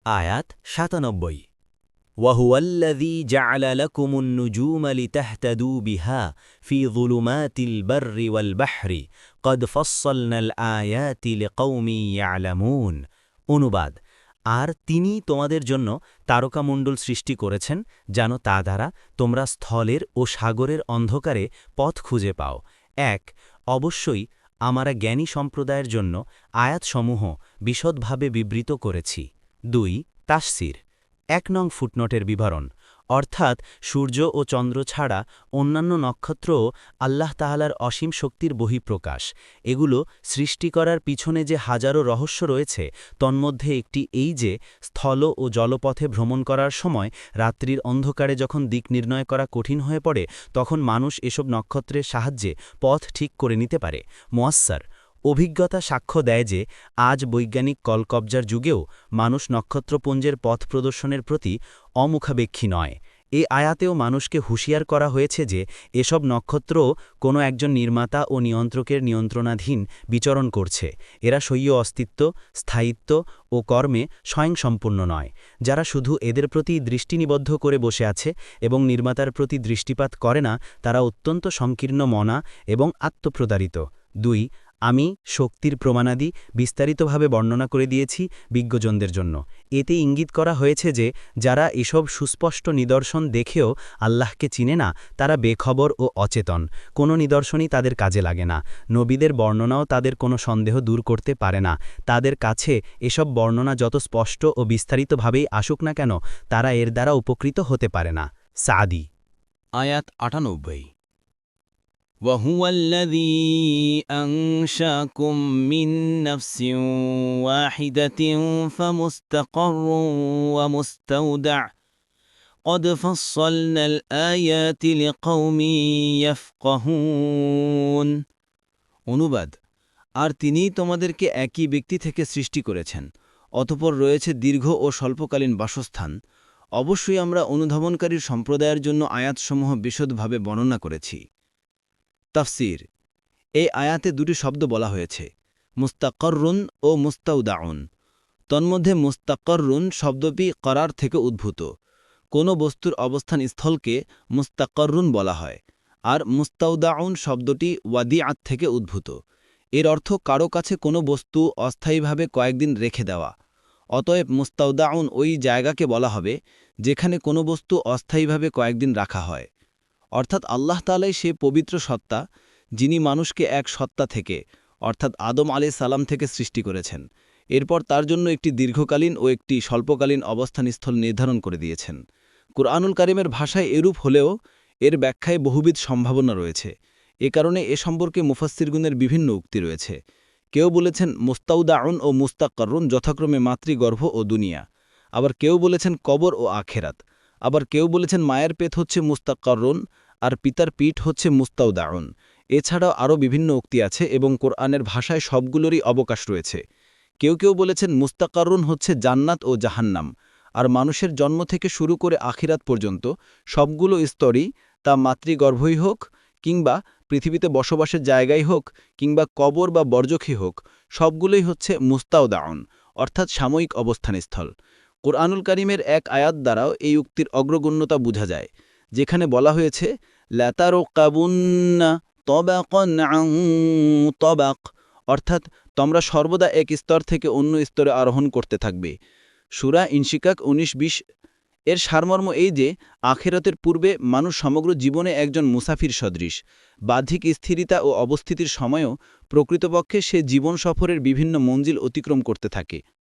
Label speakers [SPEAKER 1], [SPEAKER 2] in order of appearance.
[SPEAKER 1] আয়াত ৯৭ وهو الذي جعل لكم النجوم لتهتدوا بها في ظلمات البر والبحر قد فصلنا الآيات لقوم يعلمون অনুবাদ আর তিনি তোমাদের জন্য তারকামণ্ডল সৃষ্টি করেছেন যেন তা দ্বারা তোমরা স্থলের ও সাগরের অন্ধকারে পথ খুঁজে পাও। অবশ্যই আমরা জ্ঞানী সম্প্রদায়ের জন্য আয়াতসমূহ বিশদভাবে বিবৃত করেছি। তাফসীর ১ নং ফুটনোটের বিবরণ অর্থাৎ সূর্য ও চন্দ্র ছাড়া অন্যান্য নক্ষত্রও আল্লাহ তাআলার অসীম শক্তির বহিঃপ্রকাশ। এগুলো সৃষ্টি করার পিছনে যে হাজারো রহস্য রয়েছে তন্মধ্যে একটি এই যে স্থল ও জলপথে ভ্রমণ করার সময় রাত্রির অন্ধকারে যখন দিক নির্ণয় করা কঠিন হয়ে পড়ে তখন মানুষ এসব নক্ষত্রের সাহায্যে পথ ঠিক করে নিতে পারে। মুয়াস্সার অভিজ্ঞতা সাক্ষ্য দেয় যে আজ বৈজ্ঞানিক কলকবজার যুগেও মানুষ নক্ষত্রপুঞ্জের পথ প্রদর্শনের প্রতি অমুখাপেক্ষী নয়। এ আয়াতেও মানুষকে হুঁশিয়ার করা হয়েছে যে এসব নক্ষত্রও কোনো একজন নির্মাতা ও নিয়ন্ত্রকের নিয়ন্ত্রণাধীন বিচরণ করছে। এরা স্বীয় অস্তিত্ব, স্থায়িত্ব ও কর্মে স্বয়ংসম্পূর্ণ নয়। যারা শুধু এদের প্রতি দৃষ্টি নিবদ্ধ করে বসে আছে এবং নির্মাতার প্রতি দৃষ্টিপাত করে না তারা অত্যন্ত সংকীর্ণ মনা এবং আত্মপ্রতারিত। আমি শক্তির প্রমাণাদি বিস্তারিতভাবে বর্ণনা করে দিয়েছি বিজ্ঞজনদের জন্য। এতে ইঙ্গিত করা হয়েছে যে যারা এসব সুস্পষ্ট নিদর্শন দেখেও আল্লাহকে চিনে না তারা বেখবর ও অচেতন। কোনো নিদর্শনই তাদের কাজে লাগে না। নবীদের বর্ণনাও তাদের কোনো সন্দেহ দূর করতে পারে না। তাদের কাছে এসব বর্ণনা যত স্পষ্ট ও বিস্তারিতভাবেই আসুক না কেন তারা এর দ্বারা উপকৃত হতে পারে না। সাদি
[SPEAKER 2] আয়াত ৯৮ وهو الذي أنشأكم من نفس واحدة فمستقر ومستودع قد فصلنا الآيات لقوم يفقهون অনুবাদ আর তিনিই তোমাদেরকে একই ব্যক্তি থেকে সৃষ্টি করেছেন অতঃপর রয়েছে দীর্ঘ ও স্বল্পকালীন বাসস্থান। অবশ্যই আমরা অনুধাবনকারীর সম্প্রদায়ের জন্য আয়াতসমূহ বিশদভাবে বর্ণনা করেছি। তাফসীর এই আয়াতে দুটি শব্দ বলা হয়েছে, মুস্তাকররুন ও মুস্তাউদাউন। তন্মধ্যে মুস্তাকররুন শব্দটি করার থেকে উদ্ভূত। কোনো বস্তুর অবস্থান স্থলকে মুস্তাকররুন বলা হয়, আর মুস্তাউদাউন শব্দটি ওয়াদিআত থেকে উদ্ভূত। এর অর্থ কারো কাছে কোনো বস্তু অস্থায়ীভাবে কয়েকদিন রেখে দেওয়া। অতএব মুস্তাউদাউন ওই জায়গাকে বলা হবে যেখানে কোনো বস্তু অস্থায়ীভাবে কয়েকদিন রাখা হয়। অর্থাৎ আল্লাহ তাআলাই সে পবিত্র সত্তা যিনি মানুষকে এক সত্তা থেকে অর্থাৎ আদম আলাইহিস সালাম থেকে সৃষ্টি করেছেন। এরপর তার জন্য একটি দীর্ঘকালীন ও একটি স্বল্পকালীন অবস্থানস্থল নির্ধারণ করে দিয়েছেন। কুরআনুল কারীমের ভাষায় এরূপ হলেও এর ব্যাখ্যায় বহুবিধ সম্ভাবনা রয়েছে। এ কারণে এ সম্পর্কে মুফাসসিরগণের বিভিন্ন উক্তি রয়েছে। কেউ বলেছেন মুস্তাউদাউন ও মুস্তাকররুন যথাক্রমে মাতৃগর্ভ ও দুনিয়া, আবার কেউ বলেছেন কবর ও আখেরাত, আবার কেউ বলেছেন মায়ের পেট হচ্ছে মুস্তাকররুন আর পিতার পিঠ হচ্ছে মুস্তাউদাউন। এছাড়াও আরও বিভিন্ন উক্তি আছে এবং কোরআনের ভাষায় সবগুলোরই অবকাশ রয়েছে। কেউ কেউ বলেছেন মুস্তাকররুন হচ্ছে জান্নাত ও জাহান্নাম, আর মানুষের জন্ম থেকে শুরু করে আখিরাত পর্যন্ত সবগুলো স্তরই তা মাতৃগর্ভই হোক কিংবা পৃথিবীতে বসবাসের জায়গাই হোক কিংবা কবর বা বর্জখী হোক, সবগুলোই হচ্ছে মুস্তাউদাউন অর্থাৎ সাময়িক অবস্থানস্থল। কোরআনুল কারীমের এক আয়াত দ্বারাও এই উক্তির অগ্রগণ্যতা বোঝা যায়, যেখানে বলা হয়েছে লাতারকাবুন্না তবাকান আন তবাক, অর্থাৎ তোমরা সর্বদা এক স্তর থেকে অন্য স্তরে আরোহণ করতে থাকবে। সূরা ইনশিকাক ১৯-২০। এর সারমর্ম এই যে আখিরাতের পূর্বে মানুষ সমগ্র জীবনে একজন মুসাফির সদৃশ। বাহ্যিক স্থিরতা ও অবস্থিতির সময়ও প্রকৃতপক্ষে সে জীবন সফরের বিভিন্ন মঞ্জিল অতিক্রম করতে থাকে।